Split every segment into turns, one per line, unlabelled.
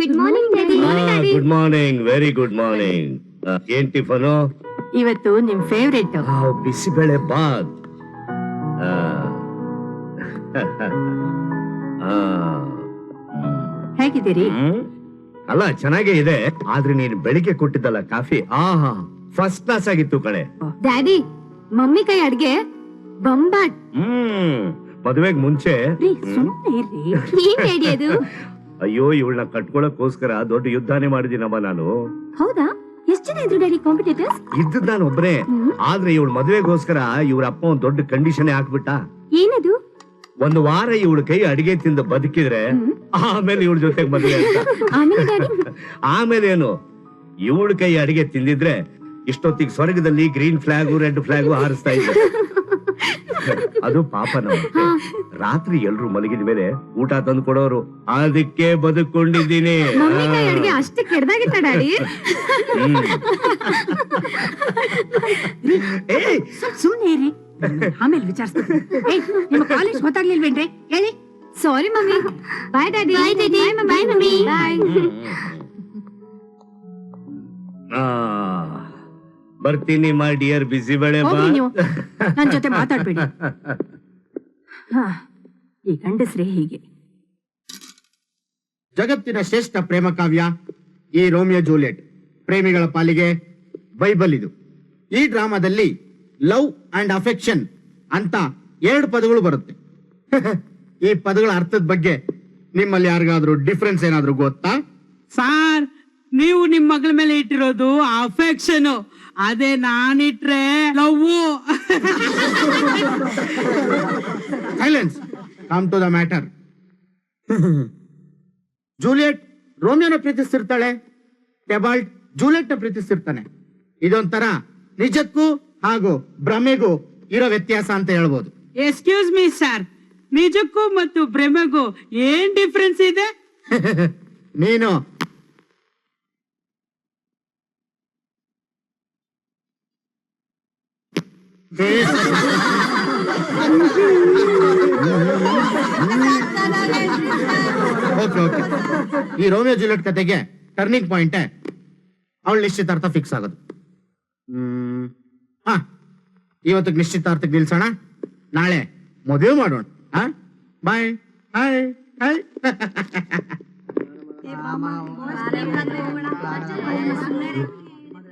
Good morning daddy.
Good morning, very good morning. ಏನ್ tiffin?
ಇವತ್ತು ನಿಮ್ ಫೇವ್ರೇಟ್
ಬಿಸಿಬೇಳೆ ಬಾತ್.
ಹೇಗಿದ್ದೀರಿ?
ಅಲ್ಲ, ಚೆನ್ನಾಗೇ ಇದೆ. ಆದ್ರೆ ನೀನು ಬೆಳಿಗ್ಗೆ ಕೊಟ್ಟಿದ್ದಲ್ಲ ಕಾಫಿ, ಆಹಾ ಫಸ್ಟ್ ಕ್ಲಾಸ್ ಆಗಿತ್ತು ಕಣೆ.
ಡ್ಯಾಡಿ, ಮಮ್ಮಿ ಕೈ ಅಡ್ಗೆ ಬಂಬಾಟ್.
ಮದುವೆಗ್ ಮುಂಚೆ
ಸುಮ್ಮನೆ ಇರ್ರಿ.
ಏನ್ ಡ್ಯಾಡಿ ಅದು?
ಅಯ್ಯೋ, ಇವಳನ್ನ ಕಟ್ಕೊಳಕ್ಕೋಸ್ಕರ ದೊಡ್ಡ ಯುದ್ಧಾನೇ ಮಾಡಿದೀನಮ್ಮ ನಾನು.
ಹೌದಾ? ಎಷ್ಟ್ ಜನ ಇದ್ರು ಡ್ಯಾಡಿ ಕಾಂಪಿಟೇಟರ್ಸ್?
ಇದ್ದದ್ ನಾನು ಒಬ್ನೇ. ಆದ್ರೆ ಇವಳ ಮದುವೆಗೋಸ್ಕರ ಇವ್ರ ಅಪ್ಪ ಒಂದ್ ದೊಡ್ಡ ಕಂಡೀಷನ್ ಹಾಕ್ಬಿಟ್ಟ.
ಏನದು?
ಒಂದು ವಾರ ಇವಳ ಕೈ ಅಡಿಗೆ ತಿಂದು ಬದುಕಿದ್ರೆ ಆಮೇಲೆ ಇವಳ ಜೊತೆಗೆ ಮದುವೆ ಅಂತ.
ಆಮೇಲೆ ಡ್ಯಾಡಿ?
ಆಮೇಲೆ ಏನು, ಇವಳ ಕೈ ಅಡಿಗೆ ತಿಂದಿದ್ರೆ ಇಷ್ಟೊತ್ತಿಗೆ ಸ್ವರ್ಗದಲ್ಲಿ ಗ್ರೀನ್ ಫ್ಲಾಗು ರೆಡ್ ಫ್ಲಾಗು ಹಾರಿಸ್ತಾ ಇದ್ದೆ. ಅದು ಪಾಪ ನಮ್ಮ ರಾತ್ರಿ ಎಲ್ರು ಮಲಗಿದ ಮೇಲೆ ಊಟ ತಂದು ಕೊಡೋರು, ಅದಕ್ಕೆ ಬದುಕೊಂಡಿದ್ದೀನಿ.
ಮಮ್ಮಿ ಕೈ ಅಡ್ಗೆ ಅಷ್ಟೇ ಕೆಡ್ದಾಗಿತ್ತ ಡ್ಯಾಡಿ?
ಸುಮ್ಮನೆ ಇರ್ರಿ, ಆಮೇಲೆ ವಿಚಾರಿಸ್ತೀನಿ. ನಿಮ್ಮ ಕಾಲೇಜ್ ಗೊತ್ತಾಗ್ಲಿಲ್ವೇನ್ರಿ? ಹೇಳಿ.
Sorry mummy. Bye daddy. Bye daddy. Bye mummy. Bye.
ಬರ್ತೀನಿ ಮೈ ಡಿಯರ್ ಬಿಸಿಬೇಳೆ
ಹೋಗ್ರಿ ನೀವು,
ಬಾತ್.
ನನ್ ಜೊತೆ ಮಾತಾಡ್ಬೇಡಿ. ಈ ಗಂಡಸ್ರೇ ಹೀಗೆ.
ಜಗತ್ತಿನ ಶ್ರೇಷ್ಠ ಪ್ರೇಮ ಕಾವ್ಯ ಈ ರೋಮಿಯೋ ಜೂಲಿಯಟ್ ಪ್ರೇಮಿಗಳ ಪಾಲಿಗೆ ಬೈಬಲ್ ಇದು. ಈ ಡ್ರಾಮಾದಲ್ಲಿ ಲವ್ ಅಂಡ್ ಅಫೆಕ್ಷನ್ ಅಂತ 2 ಪದಗಳು ಬರುತ್ತೆ. ಈ ಪದಗಳ ಅರ್ಥದ ಬಗ್ಗೆ ನಿಮ್ಮಲ್ಲಿ ಯಾರಿಗಾದ್ರೂ ಡಿಫ್ರೆನ್ಸ್ ಏನಾದ್ರೂ ಗೊತ್ತಾ?
ಸಾರ್, ನೀವು ನಿಮ್ ಮಗಳ ಮೇಲೆ ಇಟ್ಟಿರೋದು ಅಫೆಕ್ಷನ್, ಅದೇ ನಾನಿಟ್ರೆ love.
Silence, come to the matter. Juliet ರೋಮಿಯೋನ ಪ್ರೀತಿಸ್ತಿರ್ತಾಳೆ, ಟೆಬಾಲ್ಟ್ ಜೂಲಿಯಟ್ ನ ಪ್ರೀತಿಸ್ತಿರ್ತಾನೆ. ಇದೊಂಥರ ನಿಜಕ್ಕೂ ಹಾಗೂ ಭ್ರಮೆಗೂ ಇರೋ ವ್ಯತ್ಯಾಸ ಅಂತ ಹೇಳ್ಬೋದು.
ಎಕ್ಸ್ಕ್ಯೂಸ್ ಮೀ ಸರ್, ನಿಜಕ್ಕೂ ಮತ್ತು ಭ್ರಮೆಗೂ ಏನ್ ಡಿಫ್ರೆನ್ಸ್ ಇದೆ?
ನೀನು ಓಕೆ ಓಕೆ, ಈ ರೋಮಿಯೋ ಜೂಲಿಯಟ್ ಕತೆಗೆ ಟರ್ನಿಂಗ್ ಪಾಯಿಂಟ್ ಅವಳ ನಿಶ್ಚಿತಾರ್ಥ ಫಿಕ್ಸ್ ಆಗೋದು. ಹಾ, ಇವತ್ತಿಗೆ ನಿಶ್ಚಿತಾರ್ಥಕ್ಕೆ ನಿಲ್ಸೋಣ, ನಾಳೆ ಮದುವೆ ಮಾಡೋಣ. ಬಾಯ್. Hi hi.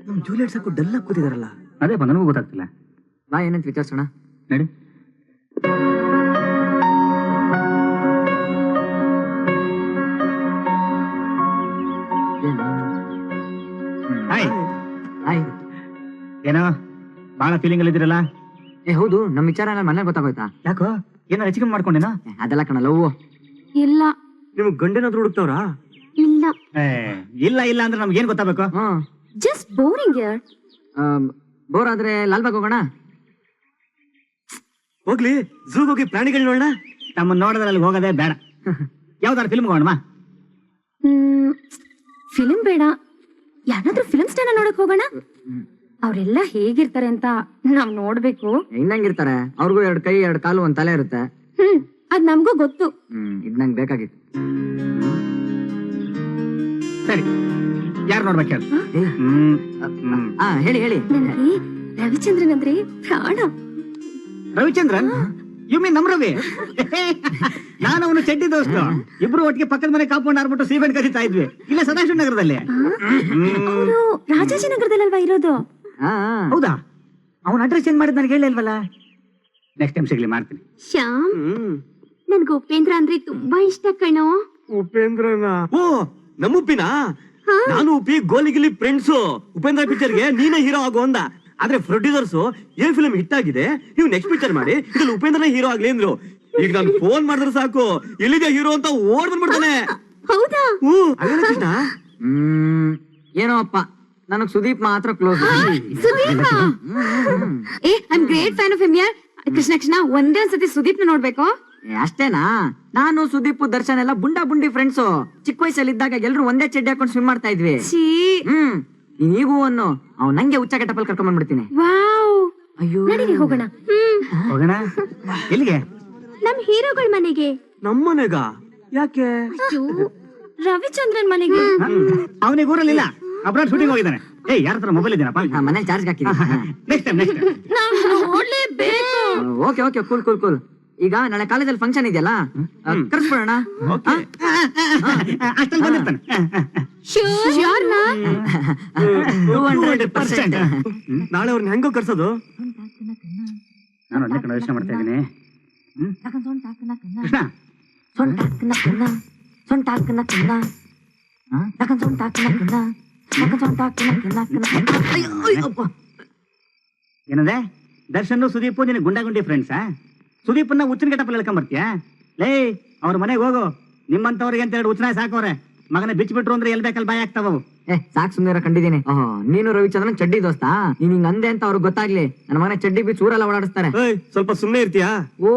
ನಮ್ ಜೂಲಿಯಟ್ ಸಾಕು ಡಲ್ ಆಗಿ ಕೂತಿದಾರಲ್ಲ. ಅದೇ ನನಗೂ ಗೊತ್ತಾಗ್ತಿಲ್ಲ. ನಾ ಏನಂತ ವಿಚಾರಿಸೋಣ ನಡಿ.
ಏನೋ ಬಹಳ ಫೀಲಿಂಗ್ ಅಲ್ಲಿ ಇದ್ದೀರಲ್ಲ?
ಹೌದು, ನಮ್ ವಿಚಾರ ಎಲ್ಲ ಮನೇಲಿ ಗೊತ್ತಾಗೋಯ್ತಾ?
ಯಾಕೋ ಏನೋ ಹೆಚ್ಚಿಗೆ ಮಾಡ್ಕೊಂಡೇನೋ?
ಅದೆಲ್ಲ ಕಣ ಲವ್.
ಇಲ್ಲ.
ನಿಮ್ಗೆ ಗಂಡೇನಾದ್ರೂ ಹುಡುಕ್ತಾವ್ರಾ?
ಇಲ್ಲ.
ಇಲ್ಲ ಇಲ್ಲ ಅಂದ್ರೆ ನಮ್ಗೆ ಏನ್ ಗೊತ್ತಾಗಬೇಕು?
ಜಸ್ಟ್ ಬೋರಿಂಗ್ ಯಾರ್.
ಬೋರ್ ಆದ್ರೆ ಲಾಲ್ಬಾಗ್ ಹೋಗೋಣ.
ಹೋಗ್ಲಿ, ಝೂಗ್ ಹೋಗಿ ಪ್ರಾಣಿಗಳು ನೋಡೋಣ. ನಮ್ಮ ನೋಡಿದ್ರೆ ಅಲ್ಲಿ ಹೋಗೋದೇ ಬೇಡ. ಯಾವ್ದಾರು ಫಿಲ್ಮ್ ಹೋಗೋಣ?
ಫಿಲ್ಮ್ ಬೇಡ, ಯಾರಾದ್ರೂ ಫಿಲ್ಮ್ ಸ್ಟಾರ್ ನೋಡಕ್ ಹೋಗೋಣ. ಅವ್ರೆಲ್ಲ ಹೇಗಿರ್ತಾರೆ ಅಂತ ನಾವ್ ನೋಡ್ಬೇಕು.
ಹೆಂಗಿರ್ತಾರೆ? ಅವ್ರಿಗೂ 2 ಕೈ 2 ಕಾಲು 1 ತಲೆ ಇರುತ್ತೆ.
ಅದ್ ನಮ್ಗೂ ಗೊತ್ತು.
ಇದ್ ನಂಗೆ ಬೇಕಾಗಿತ್ತು.
ಸರಿ, ಯಾರು ನೋಡ್ಬೇಕು ಹೇಳಿ?
ಹೇಳಿ ಹೇಳಿ.
ನನಗೆ ರವಿಚಂದ್ರನ್ ಅಂದ್ರೆ ಪ್ರಾಣ.
ರವಿಚಂದ್ರನ್? ಯು ಮೀನ್ ನಮ್ ರವಿ? ನಾನು ಅವನು ಚಡ್ಡಿ ದೋಸ್ತ. ಇಬ್ರು ಒಟ್ಟಿಗೆ ಪಕ್ಕದ ಮನೆ ಕಾಂಪೌಂಡ್ ಆರ್ಬಿಟ್ಟು ಸೀಮೆಂಟ್ ಕರೀತಾ ಇದ್ವಿ, ಇಲ್ಲೇ ಸದಾಶಿವ ನಗರದಲ್ಲಿ.
ಅವರು ರಾಜಾಜಿನಗರದಲ್ಲಲ್ವಾ ಇರೋದು?
ಹೌದಾ? ಅವನ ಅಡ್ರೆಸ್ ಚೇಂಜ್ ಮಾಡಿದ್ ನನಗೆ ಹೇಳಿಲ್ವಲ್ಲ. ನೆಕ್ಸ್ಟ್ ಟೈಮ್ ಸಿಗ್ಲಿ, ಮಾಡ್ತೀನಿ.
ಶ್ಯಾಮ್, ನನ್ಗೆ ಉಪೇಂದ್ರ ಅಂದ್ರೆ ತುಂಬಾ ಇಷ್ಟ ಕಣೋ.
ಉಪೇಂದ್ರನ? ಓ, ನಮ್ಮ ಉಪ್ಪಿನ? ನಾನು ಉಪ್ಪಿ ಗೋಲಿಗಿಲಿ ಫ್ರೆಂಡ್ಸು. ಉಪೇಂದ್ರ ಪಿಕ್ಚರ್ಗೆ ನೀನೇ ಹೀರೋ ಆಗೋ ಅಂದ. ಆದ್ರೆ ಪ್ರೊಡ್ಯೂಸರ್ಸ್ ಏನ್ ಫಿಲ್ಮ್ ಹಿಟ್ ಆಗಿದೆ, ನೀವು ನೆಕ್ಸ್ಟ್ ಪಿಕ್ಚರ್ ಮಾಡಿ, ಇದ್ರಲ್ಲಿ ಉಪೇಂದ್ರನೇ ಹೀರೋ ಆಗ್ಲಿ ಅಂದ್ರು. ಈಗ ನಾನು ಫೋನ್ ಮಾಡಿದ್ರೆ ಸಾಕು, ಎಲ್ಲಿದೆ ಹೀರೋ ಅಂತ ಓಡ್ ಬಂದ್ಬಿಡ್ತಾನೆ.
ಹೌದಾ?
ಕೃಷ್ಣ?
ಏನೋ ಅಪ್ಪ, ನನಗ್ ಸುದೀಪ್ ಮಾತ್ರ close.
Sudeep? I am great fan of him ಯಾರ್. ಕೃಷ್ಣ, ಒಂದೇ ಒಂದ್ಸತಿ ಸುದೀಪ್ ನ ನೋಡ್ಬೇಕು.
ಅಷ್ಟೇನಾ? ನಾನು ಸುದೀಪ್ ದರ್ಶನ್ ಎಲ್ಲ ಬುಂಡಿ ಫ್ರೆಂಡ್ಸು. ಚಿಕ್ಕ ವಯಸ್ಸಲ್ಲಿ ಇದ್ದಾಗ ಎಲ್ರು ಒಂದೇ ಚಡ್ಡಿ ಹಾಕೊಂಡು ಸ್ವಿಮ್ ಮಾಡ್ತಾ ಇದ್ವಿ. ನೀವು ಅನ್ನು ಅವ್ನು ನಂಗೆ ಹುಚ್ಚ ಕೆಟ್ಟಪಲ್ ಕರ್ಕೊಂಡ್ ಬಂದ್ಬಿಡ್ತೀನಿ.
ವಾವ್,
ಅಯ್ಯೋ
ನಡೀರಿ ಹೋಗೋಣ.
ಹೋಗೋಣ? ಎಲ್ಲಿಗೆ?
ನಮ್ ಹೀರೋಗಳ ಮನೆಗೆ.
ನಮ್ಮನೆಗ? ಯಾಕೆ?
ರವಿಚಂದ್ರನ್ ಮನೆಗೆ.
ಅವನಿಗೆ ಊರಲ್ಲಿಲ್ಲ, ಅಬ್ರಾಡ್ ಶೂಟಿಂಗ್ ಹೋಗಿದ್ದಾನೆ. ಯಾರ ಹತ್ರ ಮೊಬೈಲ್ ಇದ್ದೀನಪ್ಪ?
ಮನೇಲಿ ಚಾರ್ಜ್ ಹಾಕಿದ್ದೀನಿ.
ನೆಕ್ಸ್ಟ್ ಟೈಮ್
ನಾವ್ ನೋಡ್ಲೇಬೇಕು.
Okay okay, cool cool cool. ಈಗ ನಾಳೆ ಕಾಲೇಜಲ್ಲಿ ಫಂಕ್ಷನ್ ಇದೆಯಲ್ಲ, ಕರ್ಸ್ಬಿಡೋಣ.
ಅಷ್ಟಲ್ಲಿ ಬಂದಿರ್ತಾನೆ.
Sure ನಾ?
200%.
ನಾಳೆ ಅವ್ರನ್ನ ಹೆಂಗೋ ಕರ್ಸೋದು?
ನಾನು ಒಂದೇ ಕಡೆ ಯೋಚನೆ ಮಾಡ್ತಾ ಇದ್ದೀನಿ. ಕೃಷ್ಣ, ಏನಂದೆ? ದರ್ಶನ್ ಸುದೀಪ್ ನಿನ್ನ ಗುಂಡಾಗುಂಡಿ ಫ್ರೆಂಡ್ಸಾ? ಸುದೀಪನ್ನ ಹುಚ್ಚಿನ ಗಟ್ಟಪ್ಪಲ್ಲಿ ಹೇಳ್ಕೊಂಡ್ ಬರ್ತೀಯಾ? ಲೇ, ಅವ್ರ ಮನೆಗೆ ಹೋಗು. ನಿಮ್ಮಂತವ್ರಿಗೆ ಅಂತ 2 ಹುಚ್ಚನಾಯ ಸಾಕವ್ರೆ. ಮಗನ ಬಿಚ್ಚಿಬಿಟ್ರು ಅಂದ್ರೆ ಎಲ್ ಬೇಕಲ್ಲಿ ಬಾಯಿ ಆಗ್ತಾವ.
ಸಾಕ್ ಸುಮ್ಮನೆ ಕಂಡಿದ್ದೀನಿ. ನೀನು ರವಿಚಂದ್ರನ್ ಚಡ್ಡಿ ದೋಸ್ತಾ? ನೀನ್ ಹಿಂಗ್ ಅಂದೆ ಅಂತ ಅವ್ರಿಗೆ ಗೊತ್ತಾಗ್ಲಿ. ನನ್ನ ಮಗನ ಚಡ್ಡಿ ಬಿಚ್ಚಿ ಊರೆಲ್ಲ ಓಡಾಡಿಸ್ತಾರೆ.
ಸ್ವಲ್ಪ ಸುಮ್ನೆ ಇರ್ತೀಯಾ?
ಓ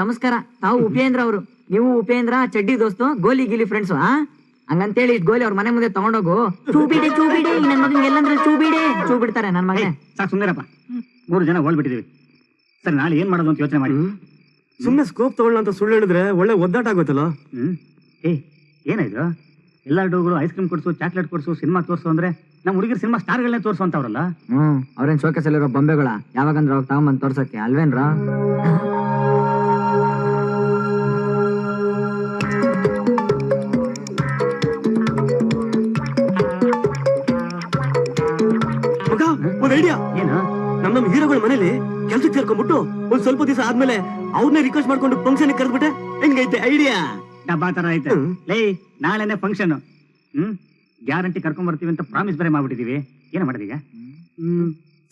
ನಮಸ್ಕಾರ, ತಾವು ಉಪೇಂದ್ರ ಅವರು. ನೀವು ಉಪೇಂದ್ರ ಚಡ್ಡಿ ದೋಸ್ತು, ಗೋಲಿ ಗಿಲಿ ಫ್ರೆಂಡ್ಸು. ಹಂಗಂತೇಳಿ ಇಷ್ಟು ಗೋಲಿ ಅವ್ರ ಮನೆ ಮುಂದೆ ತಗೊಂಡೋಗು. ಚೂಬಿಡೆ ಚೂಬಿಡೆ, ನನ್ ಮಗನ್ ಎಲ್ಲಂದ್ರೆ ಚೂ ಬಿಡ್ತಾರೆ ನನ್ ಮಗನೇ.
ಸಾಕು ಸುಮ್ಮನೆರಪ್ಪ. 3 ಜನ ಹೋಗ್ಬಿಟ್ಟಿದೀವಿ. ಸರಿ, ನಾಳೆ ಏನ್ ಮಾಡೋದು ಅಂತ ಯೋಚನೆ ಮಾಡಿ.
ಸುಮ್ನೆ ಸ್ಕೋಪ್ ತಗೊಳ್ಳ ಅಂತ ಸುಳ್ಳು ಹೇಳಿದ್ರೆ ಒಳ್ಳೆ ಒದ್ದಾಟ ಆಗೋಯ್ತಲ್ಲ.
ಏನಾಯ್ತು? ಎಲ್ಲ ಹುಡುಗರು ಐಸ್ ಕ್ರೀಮ್ ಕೊಡ್ಸು, ಚಾಕ್ಲೇಟ್ ಕೊಡ್ಸು, ಸಿನಿಮಾ ತೋರ್ಸು ಅಂದ್ರೆ ನಮ್ಮ ಹುಡುಗರು ಸಿನಿಮಾ ಸ್ಟಾರ್ಗಳನ್ನೇ ತೋರ್ಸು ಅಂತವ್ರಲ್ಲ.
ಅವ್ರೇನ್ ಶೋಕೇಸಲ್ಲಿರೋ ಬೊಂಬೆಗಳ ಯಾವಾಗಂದ್ರ ಅವಾಗ ತಗೊಂಬಂದ್ ತೋರ್ಸಕ್ಕೆ ಅಲ್ವೇನ್ರ?
ಒಂದ್ ಐಡಿಯಾ.
ಏನು?
ನಮ್ಮ ಹೀರೋಗಳ ಮನೇಲಿ ಕೆಲ್ಸಕ್ಕೆ ಸೇರ್ಕೊಂಡ್ಬಿಟ್ಟು ಒಂದ್ ಸ್ವಲ್ಪ ದಿವಸ ಆದ್ಮೇಲೆ ಅವ್ರನ್ನೇ ರಿಕ್ವೆಸ್ಟ್ ಮಾಡ್ಕೊಂಡು ಫಂಕ್ಷನ್ ಕರೆದ್ಬಿಟ್ಟೆ. ಹೆಂಗೈತೆ ಐಡಿಯಾ?
ಡಬ್ಬಾ ತರ ಐತೆ. ಲೇ, ನಾಳೆನೆ ಫಂಕ್ಷನ್. ಗ್ಯಾರಂಟಿ ಕರ್ಕೊಂಡ್ ಬರ್ತೀವಿ ಅಂತ ಪ್ರಾಮಿಸ್ ಬೇರೆ ಮಾಡ್ಬಿಟ್ಟಿದೀವಿ. ಏನ ಮಾಡೋದೀಗ?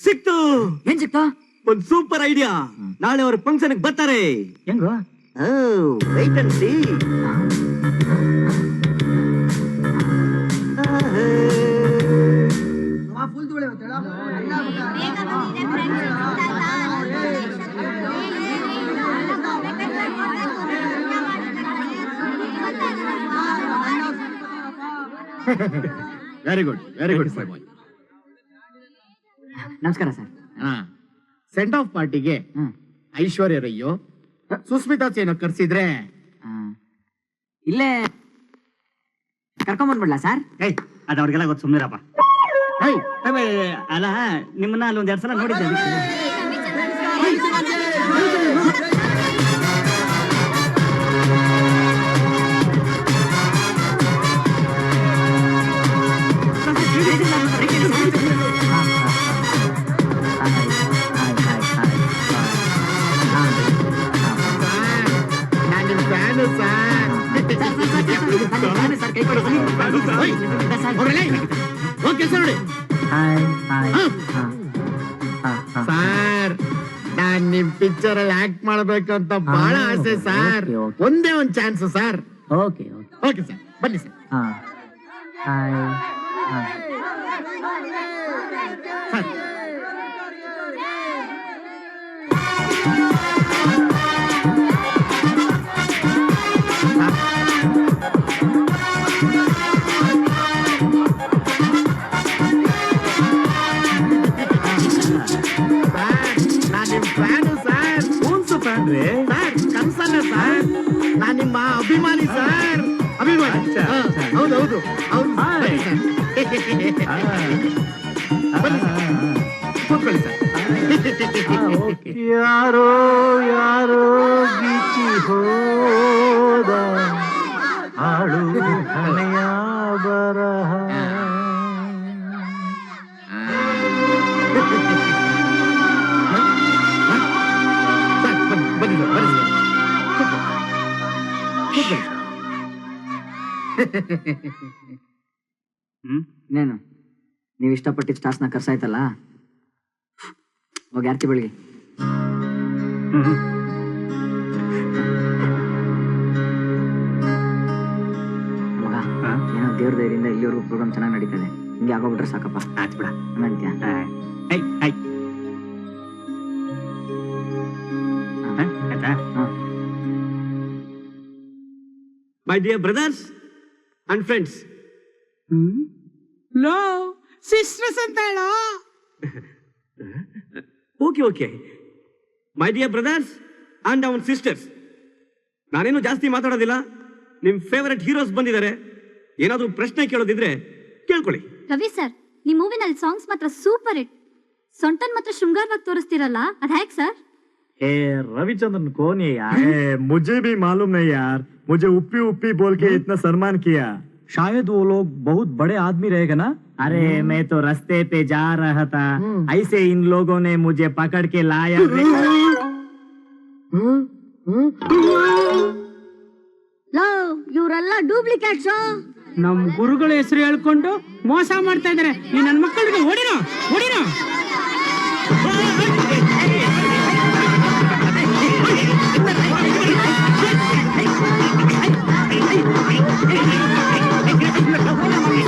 ಸಿಕ್ತು.
ಏನ್ ಸಿಕ್ತಾ?
ಒಂದ್ ಸೂಪರ್ ಐಡಿಯಾ. ನಾಳೆ ಅವ್ರ ಫಂಕ್ಷನ್ ಬರ್ತಾರೆ.
ಹೆಂಗೋ?
wait and see.
Very good, very good bye.
ನಮಸ್ಕಾರ ಸರ್.
ಸೆಂಡ್ ಆಫ್ ಪಾರ್ಟಿಗೆ ಐಶ್ವರ್ಯ ರಯ್ಯೋ, ಸುಸ್ಮಿತಾ ಸೇನೋ ಕರ್ಸಿದ್ರೆ
ಇಲ್ಲೇ ಕರ್ಕೊಂಬಂದ್ಬಿಡ್ಲಾ ಸರ್?
ಅದ ಅವ್ರಿಗೆಲ್ಲ ಗೊತ್ತು, ಸುಮ್ಮನಿರಪ್ಪ. ಅಲ್ಲ, ನಿಮ್ಮನ್ನ ಅಲ್ಲಿ 1-2 ಸಲ ನೋಡಿದ್ದೆ.
ಸರ್, ನಾನ್ ನಿಮ್ ಪಿಕ್ಚರ್ ಅಲ್ಲಿ ಆಕ್ಟ್ ಮಾಡ್ಬೇಕಂತ ಬಹಳ ಆಸೆ ಸರ್. ಒಂದೇ ಒಂದ್ chance sir.
Okay
okay sir, ಬನ್ನಿ ಸರ್. ಕನ್ಸಲ್ಲ ಸರ್, ನಾನ್ ನಿಮ್ಮ ಅಭಿಮಾನಿ ಸರ್. ಅಭಿಮಾನಿ. ಹೌದೌದು, ಕೂತ್ಕೊಳ್ಳಿ ಸರ್.
ಯಾರೋ ಯಾರೋ ಗೀಚಿ ಹೋದ ಹಾಳು ಹಣೆಯ ಬರಹ.
ಇನ್ನೇನು, ನೀವ್ ಇಷ್ಟಪಟ್ಟಿದ್ ಸ್ಟಾರ್ಸ್ನ ಕರ್ಸಾಯ್ತಲ್ಲ, ಹೋಗಿ ಆರ್ತಿ ಬೆಳಿಗ್ಗೆ. ಮಗ, ಏನೋ ದೇವ್ರ ಧೈರ್ಯದಿಂದ ಇಲ್ಲಿವರೆಗೂ ಪ್ರೋಗ್ರಾಮ್ ಚೆನ್ನಾಗಿ ನಡೀತದೆ. ಹಿಂಗೆ ಆಗೋಗ್ಬಿಟ್ರೆ ಸಾಕಪ್ಪ.
ಆಯ್ತು ಬಿಡ.
ಹಂಗಂತ್ಯ?
My dear brothers and friends.
Low sisters ಅಂತ ಹೇಳೋ.
Okay. My dear brothers and ಅವನ್ ಸಿಸ್ಟರ್ಸ್, ನಾನೇನು ಜಾಸ್ತಿ ಮಾತಾಡೋದಿಲ್ಲ. ನಿಮ್ ಫೇವರೆಟ್ ಹೀರೋಸ್ ಬಂದಿದ್ದಾರೆ. ಏನಾದ್ರೂ ಪ್ರಶ್ನೆ ಕೇಳೋದಿದ್ರೆ ಕೇಳ್ಕೊಳ್ಳಿ.
ರವಿ ಸರ್, ನಿಮ್ ಮೂವಿನಲ್ಲಿ ಸಾಂಗ್ಸ್ ಮಾತ್ರ ಸೂಪರ್ ಹಿಟ್. ಸೊಂಟನ್ ಮಾತ್ರ ಶೃಂಗಾರವಾಗಿ ತೋರಿಸ್ತಿರಲ್ಲ, ಅದ್ ಹೇಗ್ ಸರ್?
रविचंद्रन कौन है यार? मुझे भी मालूम नहीं यार, मुझे उप्पी उप्पी बोल के इतना सम्मान किया. शायद वो लोग बहुत बड़े आदमी रहेगा ना.
अरे मैं तो रास्ते पे जा रहा था, ऐसे इन लोगों ने मुझे पकड़ के लाया.
ಇವರೆಲ್ಲ ಡೂಪ್ಲಿಕೇಟ್ಸ್.
ನಮ್ ಗುರುಗಳ ಹೆಸರು ಹೇಳ್ಕೊಂಡು ಮೋಸ ಮಾಡ್ತಾ ಇದಾರೆ. ಈ ನನ್ ಮಕ್ಕಳಿಗೆ ಹೊಡಿನೋ